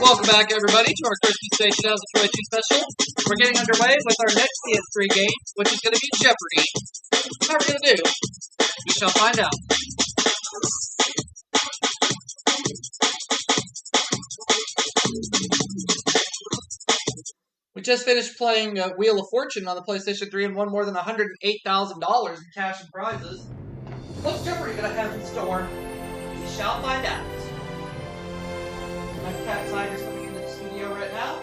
Welcome back, everybody, to our Christmas Day 2022 special. We're getting underway with our next CS3 game, which is going to be Jeopardy. How are we going to do? We shall find out. We just finished playing Wheel of Fortune on the PlayStation 3 and won more than $108,000 in cash and prizes. What's Jeopardy going to have in store? We shall find out. My cat Tiger's coming into the studio right now.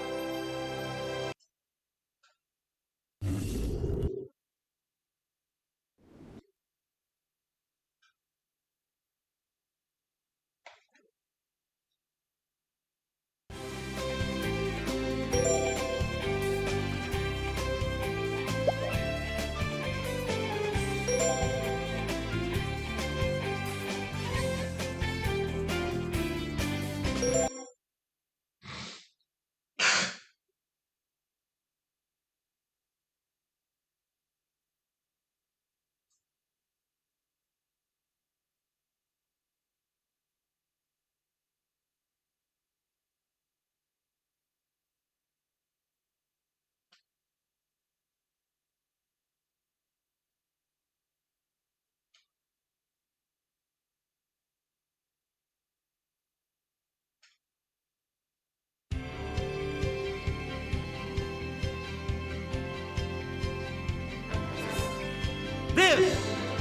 This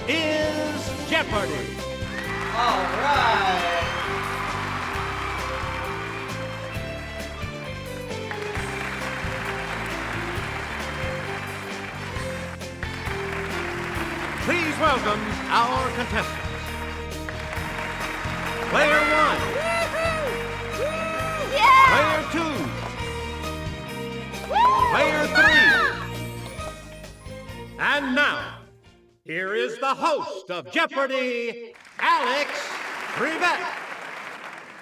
is Jeopardy! All right. Please welcome our contestants. Player 1. Yeah! Player 2. Player 3. And now, here is the host of Jeopardy, Alex Trevette.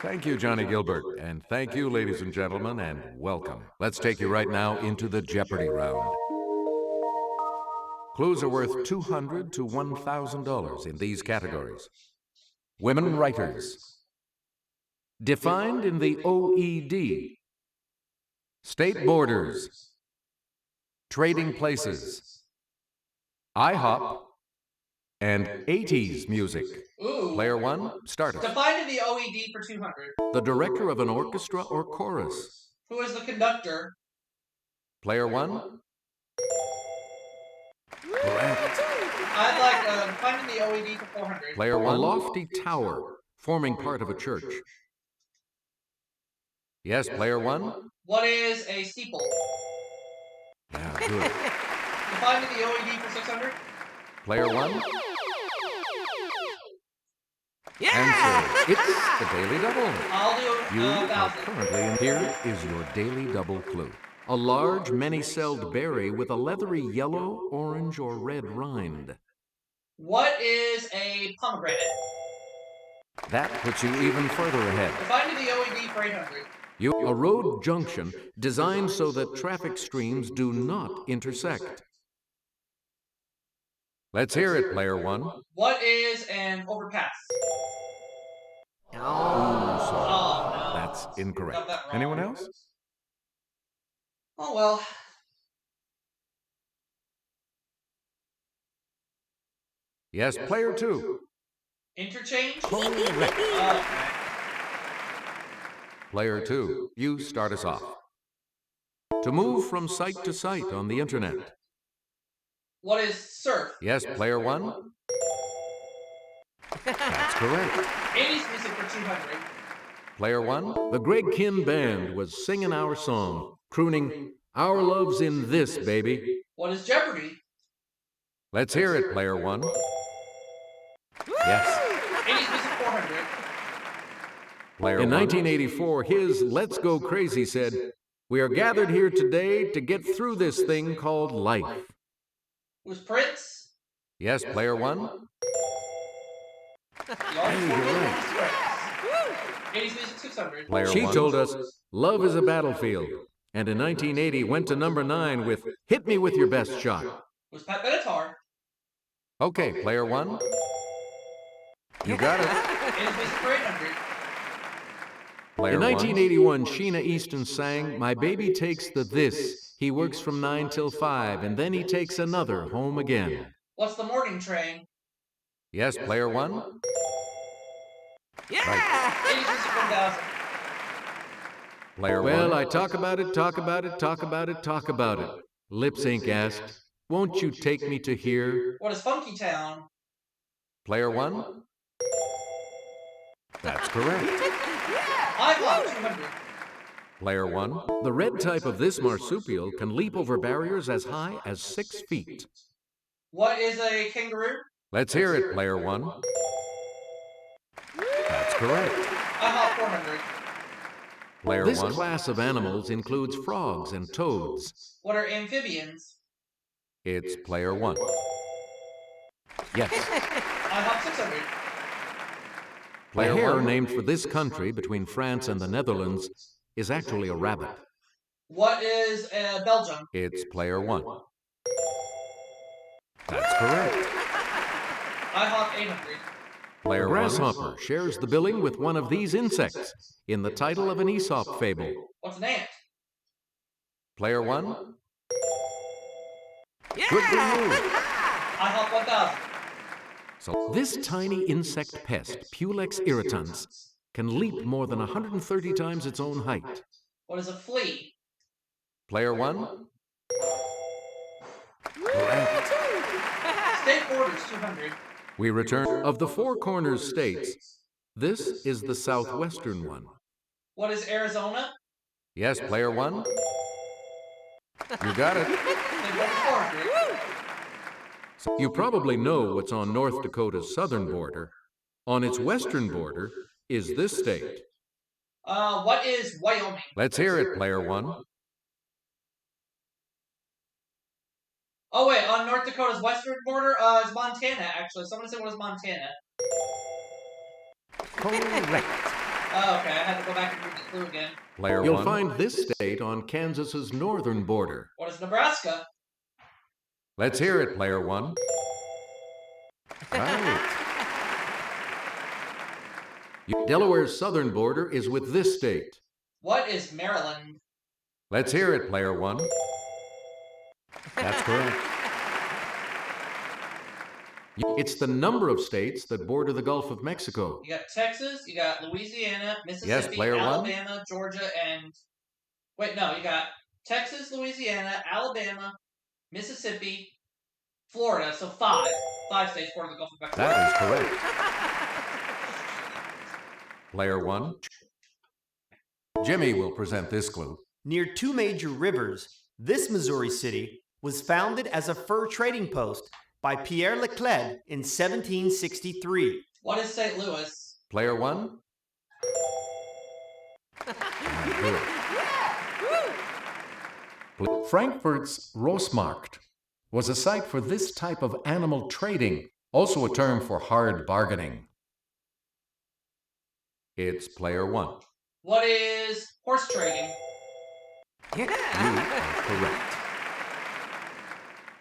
Thank you, Johnny Gilbert, and thank you, ladies and gentlemen, and welcome. Let's take you right now into the Jeopardy round. Clues are worth $200 to $1,000 in these categories. Women writers. Defined in the OED. State borders. Trading places. IHOP. And 80s music. Ooh. Player 1, starter. Defined in the OED for 200. The director of an orchestra or chorus. Who is the conductor? Player 1. Correct. I'd like defined in the OED for 400. Player 1. A lofty tower forming part of a church. Yes, player 1. What is a steeple? Yeah, good. Defined in the OED for 600. Player 1. Yeah! Answer. It's the Daily Double. I'll do You are 1,000. currently in. Here is your Daily Double clue. A large, many-celled berry with a leathery yellow, orange, or red rind. What is a pomegranate? That puts you even further ahead. Defined in the OED for 800. A road junction designed so that traffic streams do not intersect. Let's hear it, player 1. What is an overpass? Sorry. Oh, no. That's incorrect. Got that wrong. Anyone else? Oh, well. Yes, player 2. Interchange? Correct. Okay. Player 2, you start us off. To move from site to site on the internet. What is surf? Yes, player 1. That's correct. 80s music for 200. Player 1. The Greg Kinn Band was singing our song, crooning, "Our love's in this, baby." What is Jeopardy? Let's hear it, player 1. Yes. 80s music 400. Player In 1984, his Let's Go Crazy said, "We are gathered here today to get through this thing called life." Who's Prince? Yes, player 1. Hey, you're right. 80s music 600. Player she 1. Told us, "Love is a battlefield," and in 1980 went to number 9 with "Hit Me With Your Best Shot." Who's Pat Benatar? Okay, player 1. You got it. 80s music for 800. In 1981, Sheena Easton sang, "My baby takes the this. He works from 9 till 5, and then he takes another home again." What's the morning train? Yes, player one? Yeah! Right. 86,000. Player well, I talk about it, talk about it, talk about it, talk about it. Lip Sync asked, "Won't you take me to here?" What is Funky Town? Player one? That's correct. I got 200. Player one? The red type of this marsupial can leap over barriers as high as 6 feet. What is a kangaroo? Let's hear it, player one. That's correct. I got 400. Player this one? Class of animals includes frogs and toads. What are amphibians? It's player one. Yes. I got 600. Player the hare one? Named for this country between France and the Netherlands is actually a rabbit. What is Belgium? It's player one. That's correct. I have 800. Player grasshopper shares the billing with one of these insects in the title of an Aesop fable. What's an ant? Player one? Yeah! Good for you. I have 1,000. So this tiny insect pest, Pulex irritans, can leap more than 130 times its own height. What is a flea? Player one? Correct. State borders 200. We return of the Four Corners states. This is the southwestern one. What is Arizona? Yes, player one. You got it. State borders 400. You probably know what's on North Dakota's southern border. On its western border is this state. What is Wyoming? Let's hear it, player one. Oh wait, on North Dakota's western border is Montana, actually. Someone said what is Montana? Correct. Oh, okay, I had to go back and read the clue again. Player You'll one. Find this state on Kansas's northern border. What is Nebraska? Let's hear it, player one. Right. Delaware's southern border is with this state. What is Maryland? Let's hear it, player one. That's correct. It's the number of states that border the Gulf of Mexico. You got Texas, you got Louisiana, Mississippi, yes, player Alabama, one. Georgia, and... Wait, no, you got Texas, Louisiana, Alabama, Mississippi, Florida, so 5. 5 states border the Gulf of Mexico. That is correct. Player one. Jimmy will present this clue. Near 2 major rivers, this Missouri city was founded as a fur trading post by Pierre Leclerc in 1763. What is St. Louis? Player one. Frankfurt's Rossmarkt was a site for this type of animal trading, also a term for hard bargaining. It's player one. What is horse trading? You are correct.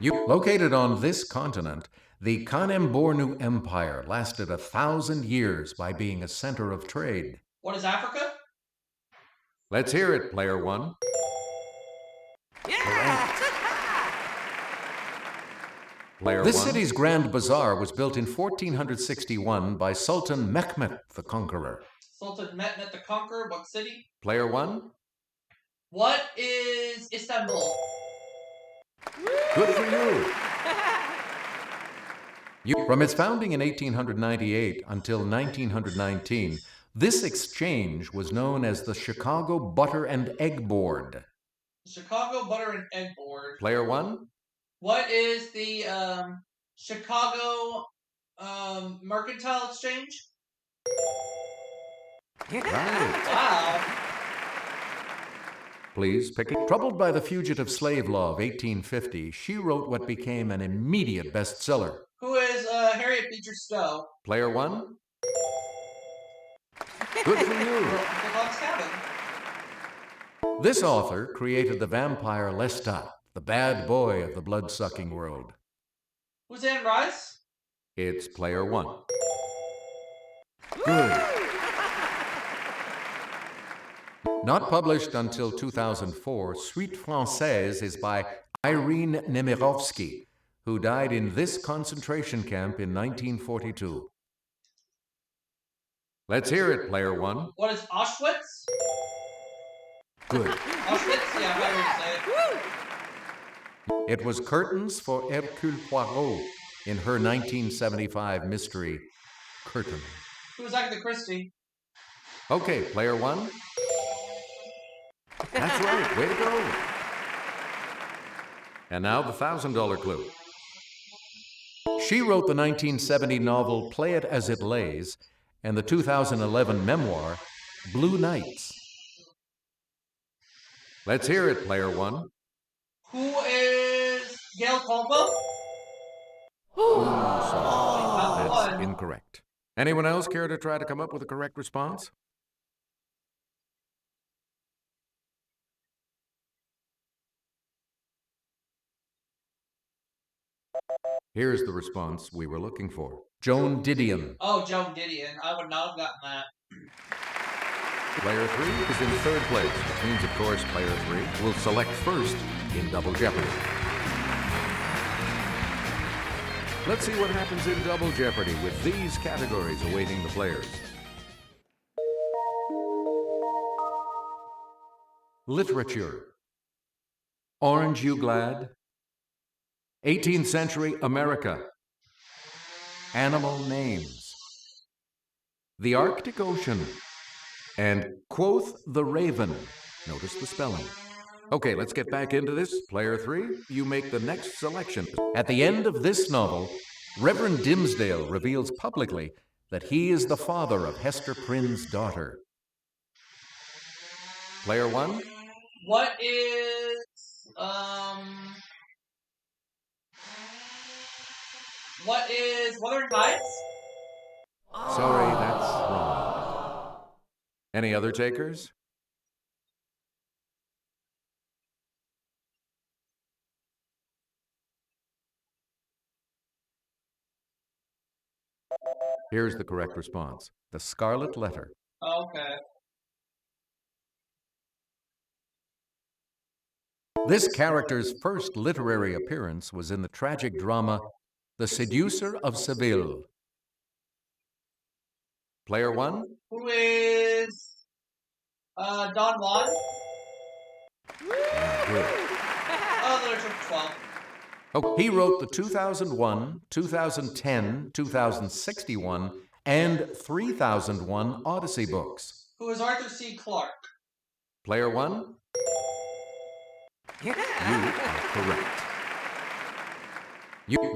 Located on this continent, the Kanem-Bornu Empire lasted 1,000 years by being a center of trade. What is Africa? Let's hear it, player one. Yeah! Player this one. City's Grand Bazaar was built in 1461 by Sultan Mehmet the Conqueror. Sultan Mehmet the Conqueror, what city? Player one. What is Istanbul? Good for you. From its founding in 1898 until 1919, this exchange was known as the Chicago Butter and Egg Board. Chicago Butter and Egg Board. Player one. What is the Chicago Mercantile Exchange? Right. Wow. Please pick it. Troubled by the Fugitive Slave Law of 1850, she wrote what became an immediate bestseller. Who is Harriet Beecher Stowe? Player one. Good for you. This author created the vampire Lestat, the bad boy of the blood-sucking world. Who's Anne Rice? It's player one. Good. Not published until 2004, Suite Française is by Irene Nemirovsky, who died in this concentration camp in 1942. Let's hear it, player one. What is Auschwitz? Good. Auschwitz? Yeah, I'm not going to say it. It was curtains for Hercule Poirot in her 1975 mystery, Curtain. Who was Agatha Christie? Okay, player one. That's right, way to go. And now the $1,000 clue. She wrote the 1970 novel Play It As It Lays and the 2011 memoir Blue Nights. Let's hear it, player one. Who is Gail Caldwell? That's incorrect. Anyone else care to try to come up with a correct response? Here's the response we were looking for. Joan Didion. Oh, Joan Didion. I would not have gotten that. Player 3 is in third place, which means, of course, player 3 will select first in Double Jeopardy. Let's see what happens in Double Jeopardy with these categories awaiting the players. Literature. Orange You Glad? 18th Century America. Animal names. The Arctic Ocean. And Quoth the Raven. Notice the spelling. Okay, let's get back into this. Player 3, you make the next selection. At the end of this novel, Reverend Dimsdale reveals publicly that he is the father of Hester Prynne's daughter. Player 1. What is Wuthering Heights? Sorry, that's wrong. Any other takers? Here's the correct response. The Scarlet Letter. Okay. This character's first literary appearance was in the tragic drama The Seducer of Seville. Player 1. Who is Don Juan? Good. Literature 12. Oh, he wrote the 2001, 2010, 2061, and 3001 Odyssey books. Who is Arthur C. Clarke? Player 1. You are correct.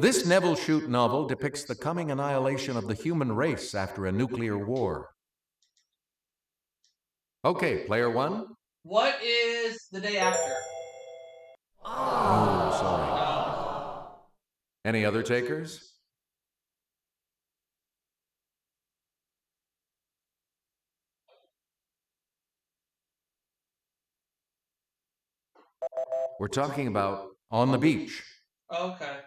This Neville Shute novel depicts the coming annihilation of the human race after a nuclear war. Okay, player 1. What is The Day After? Oh, sorry. Any other takers? We're talking about On the Beach. Okay.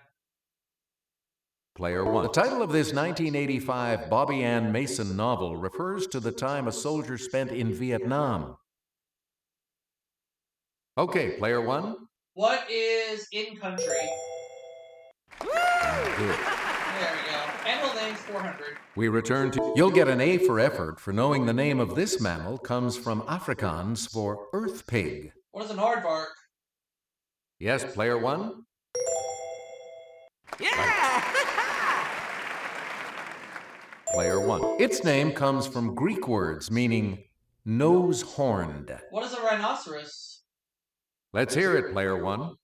Player 1. The title of this 1985 Bobby Ann Mason novel refers to the time a soldier spent in Vietnam. Okay, player 1. What is In Country? Good. There we go. Animal names 400. We return to... You'll get an A for effort for knowing the name of this mammal comes from Afrikaans for earth pig. What is an aardvark? Yes, player 1. Yeah! Player 1. Its name comes from Greek words meaning nose horned. What is a rhinoceros? Let's hear it, player 1.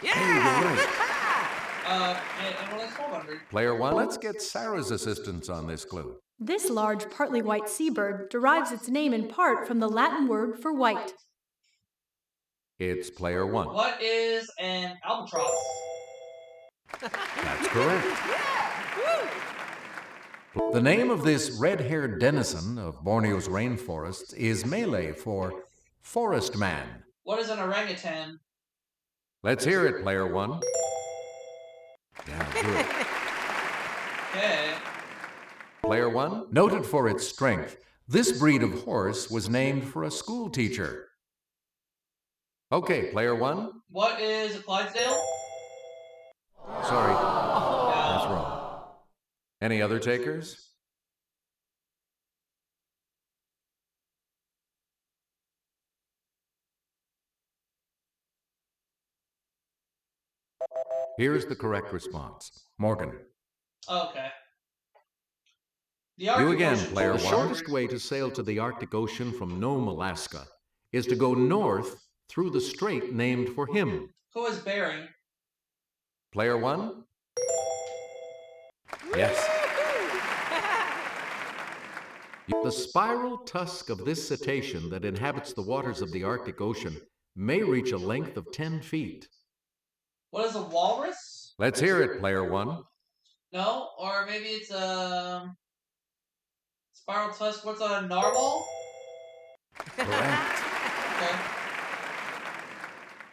Yeah! Animal names 400. Player 1, let's get Sarah's assistance on this clue. This large, partly white seabird derives its name in part from the Latin word for white. It's player 1. What is an albatross? That's correct. The name of this red-haired denizen of Borneo's rainforests is Malay for forest man. What is an orangutan? Let's hear it, player 1. Yeah, good. Okay. Player 1, noted for its strength, This breed of horse was named for a school teacher. Okay, player one. What is a Clydesdale? Sorry, Yeah. that's wrong. Any other takers? Here's the correct response. Morgan. Okay. The You Arctic again, Ocean player Tour. one. The shortest way to sail to the Arctic Ocean from Nome, Alaska, is to go north through the strait named for him. Who is Bering? Player one? Yes. The spiral tusk of this cetacean that inhabits the waters of the Arctic Ocean may reach a length of 10 feet. What is a walrus? Let's hear it, player one. No, or maybe it's spiral tusk. What's a narwhal? Correct.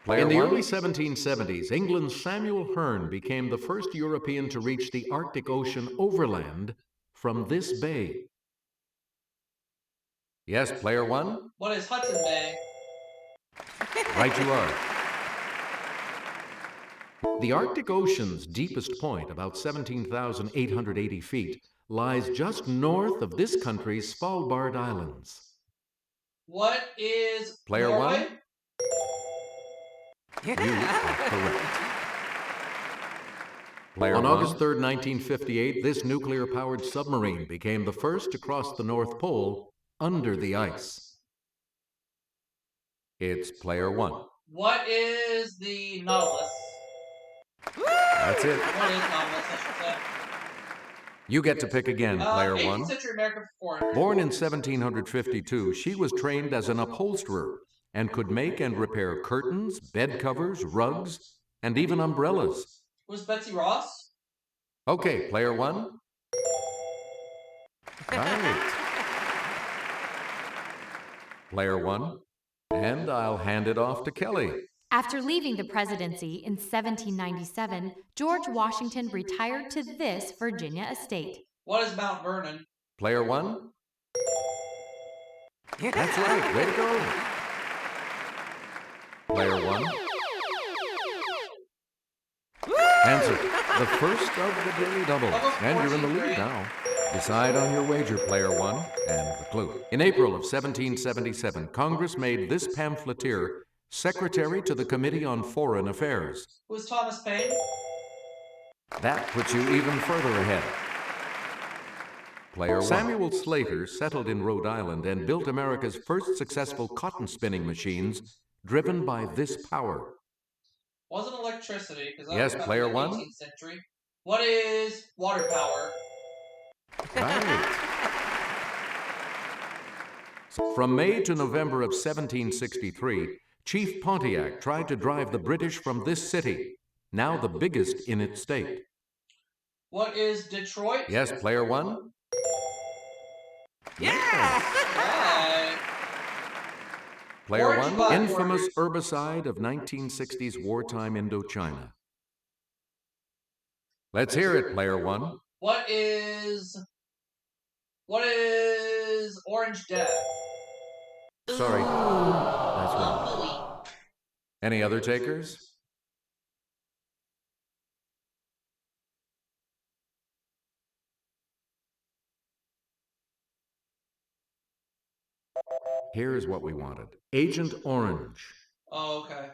Okay. In the early 1770s, England's Samuel Hearne became the first European to reach the Arctic Ocean overland from this bay. Yes, player one? What is Hudson Bay? Right you are. The Arctic Ocean's deepest point, about 17,880 feet, lies just north of this country's Svalbard Islands. What is Player Norway? one? You are correct. Player on August 3rd, 1958, this nuclear-powered submarine became the first to cross the North Pole under the ice. It's player one. What is the Nautilus? That's it. What is Nautilus, I should say? You get to pick again, player 18th one. century American foreigner. Born in 1752, she was trained as an upholsterer and could make and repair curtains, bed covers, rugs, and even umbrellas. Who's Betsy Ross? Okay, player one. Right. Player one. And I'll hand it off to Kelly. After leaving the presidency in 1797, George Washington retired to this Virginia estate. What is Mount Vernon? Player one. That's right. Way to go. Player one. Answer. The first of the daily doubles. And you're in the lead now. Decide on your wager, player one, and the clue. In April of 1777, Congress made this pamphleteer secretary to the Committee on Foreign Affairs. Who's Thomas Paine? That puts you even further ahead. Player one. Samuel Slater settled in Rhode Island and built America's first successful cotton spinning machines driven by this power. Wasn't electricity, because that Yes, was player in the one. 18th century. What is water power? Right. From May to November of 1763, Chief Pontiac tried to drive the British from this city, now the biggest in its state. What is Detroit? Yes, player one. Right. Player Orange one, Black infamous Warriors. herbicide of 1960s wartime Indochina. Let's hear it, player one. What is Orange Death? Sorry, that's wrong. Any other takers? Here's what we wanted. Agent Orange. Oh, okay.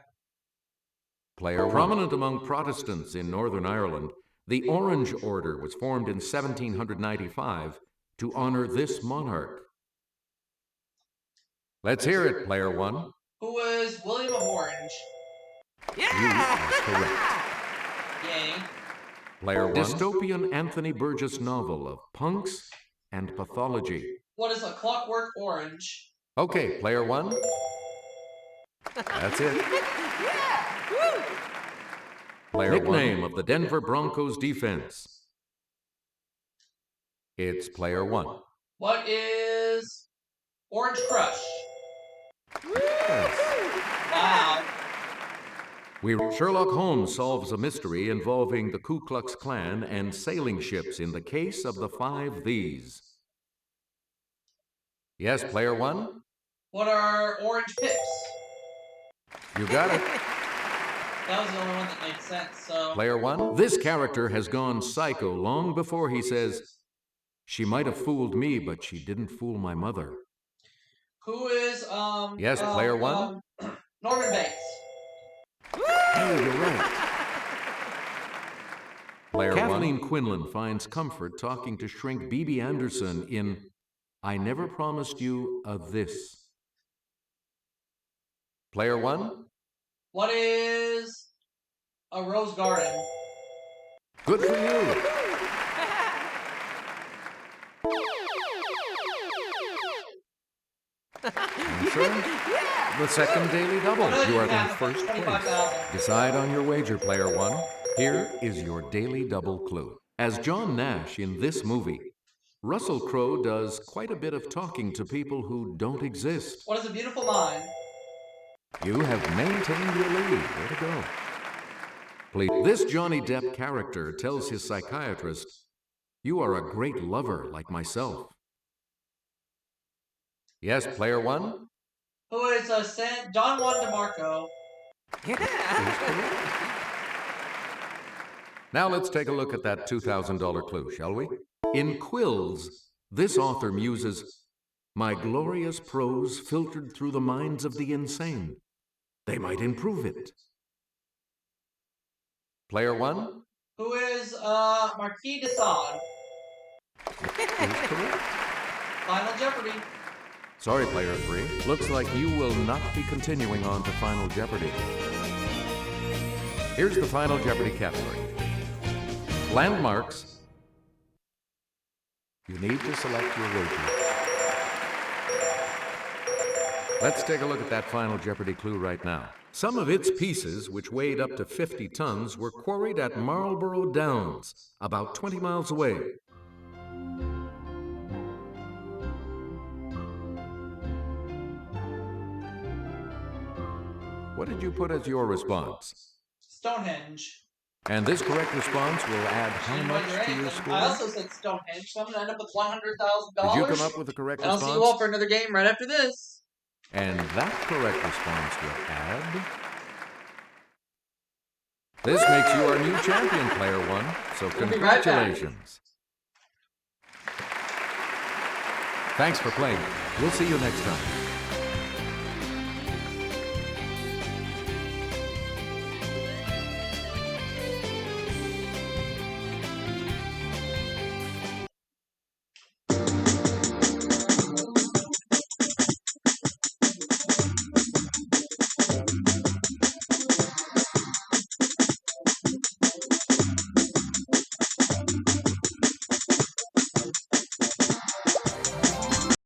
Player one. Prominent among Protestants in Northern Ireland, the Orange Order was formed in 1795 to honor this monarch. Let's hear it, player one. Who is William of Orange? You are correct. Yay. Player one. Dystopian Anthony Burgess novel of punks and pathology. What is a Clockwork Orange? Okay, player one. That's it. Player nickname of the Denver Broncos defense. It's player one. What is Orange Crush? Yes. Wow. Sherlock Holmes solves a mystery involving the Ku Klux Klan and sailing ships in the case of the 5 These. Yes, player one? What are orange pips? You got it. That was the only one that made sense, so... Player one? This character has gone psycho long before he says, "She might have fooled me, but she didn't fool my mother." Who is, Yes, player one? Norman Bates. Hey, you're right. Player Kathleen Quinlan finds comfort talking to shrink B.B. Anderson in I Never Promised You a This. Player one? What is a rose garden? Good for you. You sure? The second daily double. You are in first place. Decide on your wager, player one. Here is your daily double clue. As John Nash in this movie, Russell Crowe does quite a bit of talking to people who don't exist. What is a beautiful mind? You have maintained your lead. Way to go. Please. This Johnny Depp character tells his psychiatrist, "You are a great lover like myself." Yes, player one? Who is Don Juan DeMarco? Now let's take a look at that $2,000 clue, shall we? In Quills, this author muses, "My glorious prose filtered through the minds of the insane. They might improve it." Player one? Who is Marquis de Sade? Is correct. Final Jeopardy. Sorry, player three. Looks like you will not be continuing on to Final Jeopardy. Here's the Final Jeopardy category. Landmarks. You need to select your wager. Let's take a look at that Final Jeopardy clue right now. Some of its pieces, which weighed up to 50 tons, were quarried at Marlborough Downs, about 20 miles away. What did you put as your response? Stonehenge. And this correct response will add how much to your score? I also said Stonehenge, so I'm going to end up with $100,000. Did you come up with the correct response? I'll see you all for another game right after this. And that correct response will add... This makes you our new champion, player one. So congratulations. Thanks for playing. We'll see you next time.